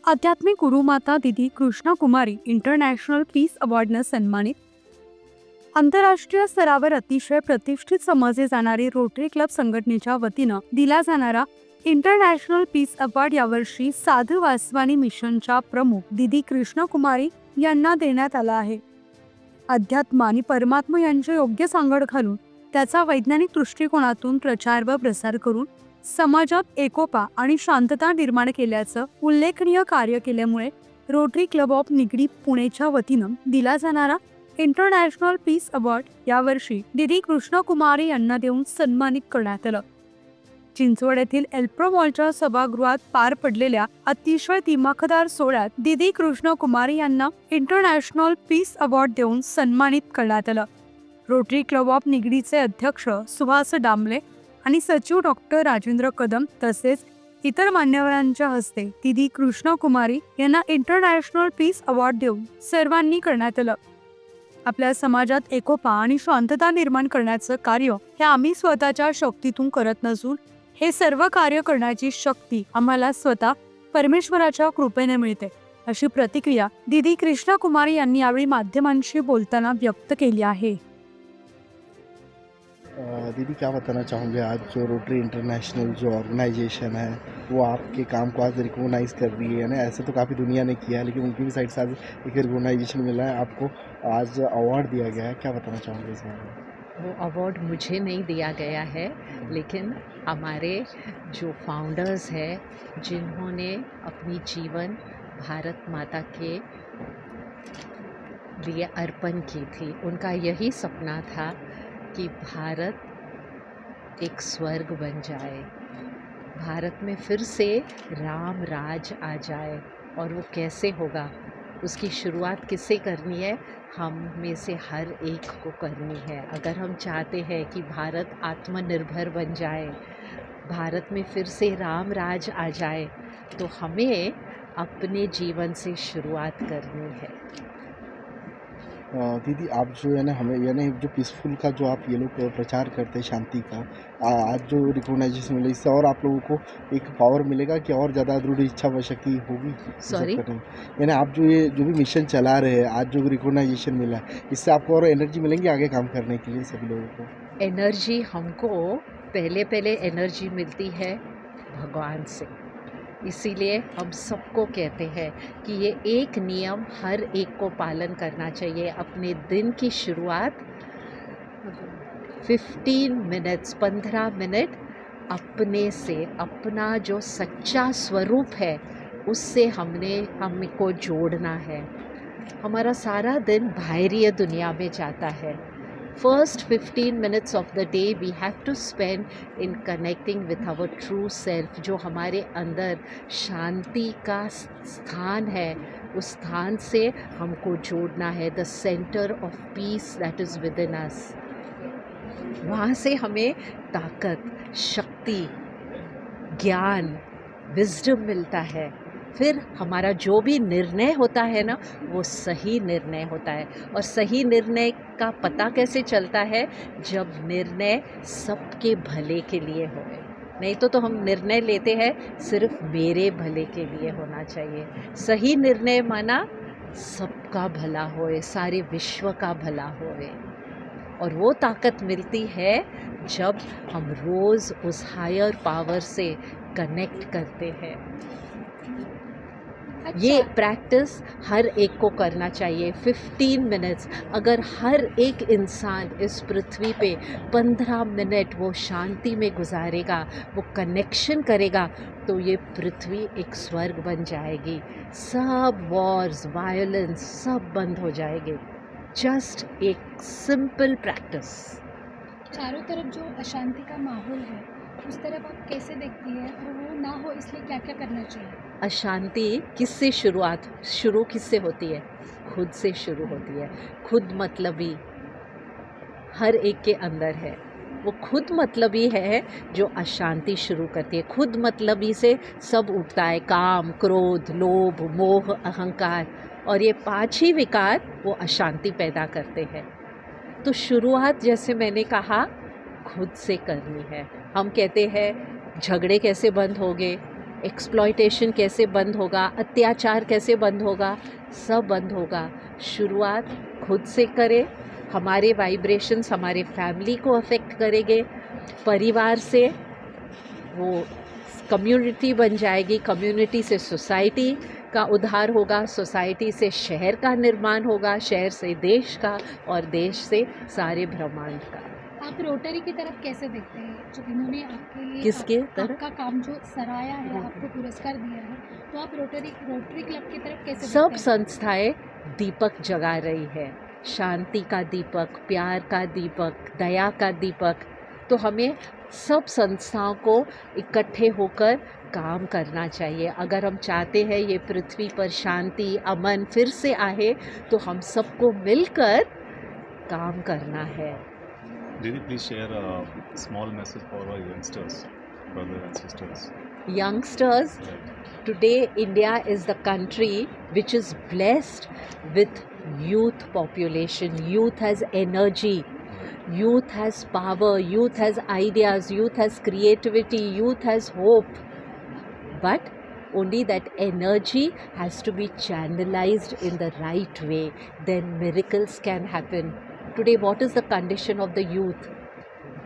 आध्यात्मिक गुरुमाता दिदी Krishna Kumari international piece अवॉर्डनं सन्मानित. आंतरराष्ट्रीय स्तरावर अतिशय प्रतिष्ठित समजले जाणारे रोटरी क्लब संघटनेच्या वतीनं दिला जाणारा इंटरनॅशनल पीस अवॉर्ड यावर्षी साधू वासवानी मिशनच्या प्रमुख दिदी कृष्णा कुमारी यांना देण्यात आला आहे. अध्यात्म आणि परमात्मा यांचे योग्य सांगड घालून त्याचा वैज्ञानिक दृष्टिकोनातून प्रचार व प्रसार करून समाजात एकोपा आणि शांतता निर्माण केल्याचं उल्लेखनीय कार्य केल्यामुळे रोटरी क्लब ऑफ निगडी पुणेच्या वतीनं दिला जाणारा इंटरनॅशनल पीस अवॉर्ड यावर्षी दिदी कृष्णा कुमारी यांना देऊन सन्मानित करण्यात आलं. चिंचवड येथील एल्प्रो मॉलच्या सभागृहात पार पडलेल्या अतिशय दिमाखदार सोहळ्यात दिदी कृष्णा कुमारी यांना इंटरनॅशनल पीस अवॉर्ड देऊन सन्मानित करण्यात आलं. रोटरी क्लब ऑफ निगडीचे अध्यक्ष सुहास डांबले आणि सचिव डॉक्टर राजेंद्र कदम तसेच इतर मान्यवरांच्या हस्ते दिदी कृष्णा कुमारी यांना इंटरनॅशनल पीस अवॉर्ड देऊन सर्वांनी करण्यात आलं. आपल्या समाजात एकोपा आणि शांतता निर्माण करण्याचं कार्य हे आम्ही स्वतःच्या शक्तीतून करत नसून हे सर्व कार्य करण्याची शक्ती आम्हाला स्वतः परमेश्वराच्या कृपेने मिळते, अशी प्रतिक्रिया दिदी कृष्णा कुमारी यांनी यावेळी माध्यमांशी बोलताना व्यक्त केली आहे. दीदी क्या बताना चाहूँगे, आज जो रोटरी इंटरनेशनल जो ऑर्गेनाइजेशन है वो आपके काम को आज रिकॉग्नाइज़ कर रही है ना. ऐसे तो काफ़ी दुनिया ने किया है लेकिन उनकी भी साइड से आज एक रिकॉग्नाइजेशन मिला है, आपको आज अवार्ड दिया गया है. क्या बताना चाहूँगे इस बारे में? वो अवार्ड मुझे नहीं दिया गया है, लेकिन हमारे जो फाउंडर्स हैं जिन्होंने अपनी जीवन भारत माता के लिए अर्पण की थी, उनका यही सपना था कि भारत एक स्वर्ग बन जाए, भारत में फिर से राम राज आ जाए. और वो कैसे होगा, उसकी शुरुआत किससे करनी है? हम में से हर एक को करनी है. अगर हम चाहते हैं कि भारत आत्मनिर्भर बन जाए, भारत में फिर से राम राज आ जाए, तो हमें अपने जीवन से शुरुआत करनी है. दीदी आप जो है ना हमें यानी जो पीसफुल का जो आप ये लोग प्रचार करते हैं शांति का, आज जो रिकॉग्नाइजेशन मिला इससे और आप लोगों को एक पावर मिलेगा कि और ज़्यादा दृढ़ इच्छा व शक्ति होगी सॉरी, यानी आप जो ये जो भी मिशन चला रहे हैं, आज जो रिकॉग्नाइजेशन मिला है इससे आपको और एनर्जी मिलेंगी आगे काम करने के लिए सभी लोगों को? एनर्जी हमको पहले एनर्जी मिलती है भगवान से. इसीलिए हम सबको कहते हैं कि ये एक नियम हर एक को पालन करना चाहिए. अपने दिन की शुरुआत 15 मिनट अपने से, अपना जो सच्चा स्वरूप है उससे हमको जोड़ना है. हमारा सारा दिन बाहरी दुनिया में जाता है. First 15 minutes of the day we have to spend in connecting with our true self. जो हमारे अंदर शांति का स्थान है, उस स्थान से हमको जोड़ना है. The center of peace that is within us. वहाँ से हमें ताकत, शक्ति, ज्ञान, विजडम मिलता है. फिर हमारा जो भी निर्णय होता है ना, वो सही निर्णय होता है. और सही निर्णय का पता कैसे चलता है? जब निर्णय सबके भले के लिए हो. नहीं तो हम निर्णय लेते हैं सिर्फ मेरे भले के लिए होना चाहिए. सही निर्णय माना सबका भला होए, सारे विश्व का भला होए. और वो ताकत मिलती है जब हम रोज़ उस हायर पावर से कनेक्ट करते हैं. ये प्रैक्टिस हर एक को करना चाहिए. 15 मिनट्स अगर हर एक इंसान इस पृथ्वी पे 15 मिनट वो शांति में गुजारेगा, वो कनेक्शन करेगा, तो ये पृथ्वी एक स्वर्ग बन जाएगी. सब वॉर्स, वायलेंस सब बंद हो जाएंगे. जस्ट एक सिंपल प्रैक्टिस. चारों तरफ जो अशांति का माहौल है उस तरफ आप कैसे देखती है, और वो ना हो इसलिए क्या क्या करना चाहिए? अशांति किससे शुरू किससे होती है? खुद से शुरू होती है. खुद मतलबी हर एक के अंदर है. वो खुद मतलबी है जो अशांति शुरू करती है. खुद मतलबी से सब उठता है, काम, क्रोध, लोभ, मोह, अहंकार, और ये 5 ही विकार वो अशांति पैदा करते हैं. तो शुरुआत जैसे मैंने कहा, खुद से करनी है. हम कहते हैं झगड़े कैसे बंद होंगे? एक्सप्लॉयटेशन कैसे बंद होगा, अत्याचार कैसे बंद होगा, सब बंद होगा। शुरुआत खुद से करें, हमारे वाइब्रेशंस हमारे फैमिली को अफेक्ट करेंगे, परिवार से वो कम्युनिटी बन जाएगी, कम्युनिटी से सोसाइटी का उद्धार होगा, सोसाइटी से शहर का निर्माण होगा, शहर से देश का और देश से सारे ब्रह्मांड का। आप रोटरी की तरफ कैसे देखते हैं जो इन्होंने आपके लिए किसके तरफ? आपका काम जो सराहा है, आपको पुरस्कार दिया है, तो आप रोटरी क्लब की तरफ कैसे सब देखते हैं? संस्थाएं दीपक जगा रही है, शांति का दीपक, प्यार का दीपक, दया का दीपक। तो हमें सब संस्थाओं को इकट्ठे होकर काम करना चाहिए। अगर हम चाहते हैं ये पृथ्वी पर शांति अमन फिर से आए, तो हम सबको मिलकर काम करना है। Didi, please share a small message for our youngsters, brothers and sisters. Youngsters, Right. today India is the country which is blessed with youth population. Youth has energy, youth has power, youth has ideas, youth has creativity, youth has hope. But only that energy has to be channelized in the right way, then miracles can happen. Today, what is the condition of the youth?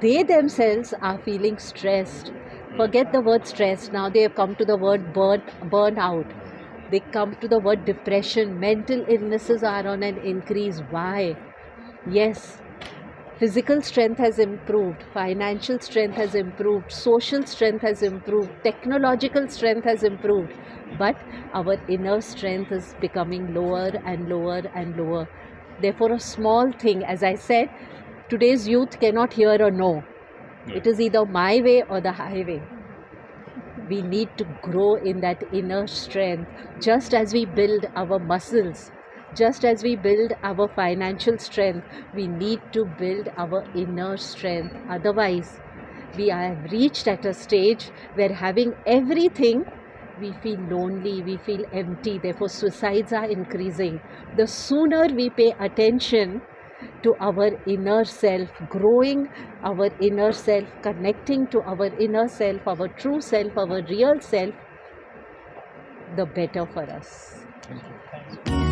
They themselves are feeling stressed. Forget the word stress, now they have come to the word burnout. They come to the word depression. Mental illnesses are on an increase. Why? Yes, physical strength has improved, financial strength has improved, social strength has improved, technological strength has improved, but our inner strength is becoming lower and lower and lower. Therefore, a small thing, as I said, today's youth cannot hear a no. It is either my way or the highway. We need to grow in that inner strength, just as we build our muscles. Just as we build our financial strength, we need to build our inner strength. Otherwise, we have reached at a stage where having everything, we feel lonely, we feel empty. Therefore, suicides are increasing. The sooner we pay attention to our inner self, growing our inner self, connecting to our inner self, our true self, our real self, the better for us. Thank you.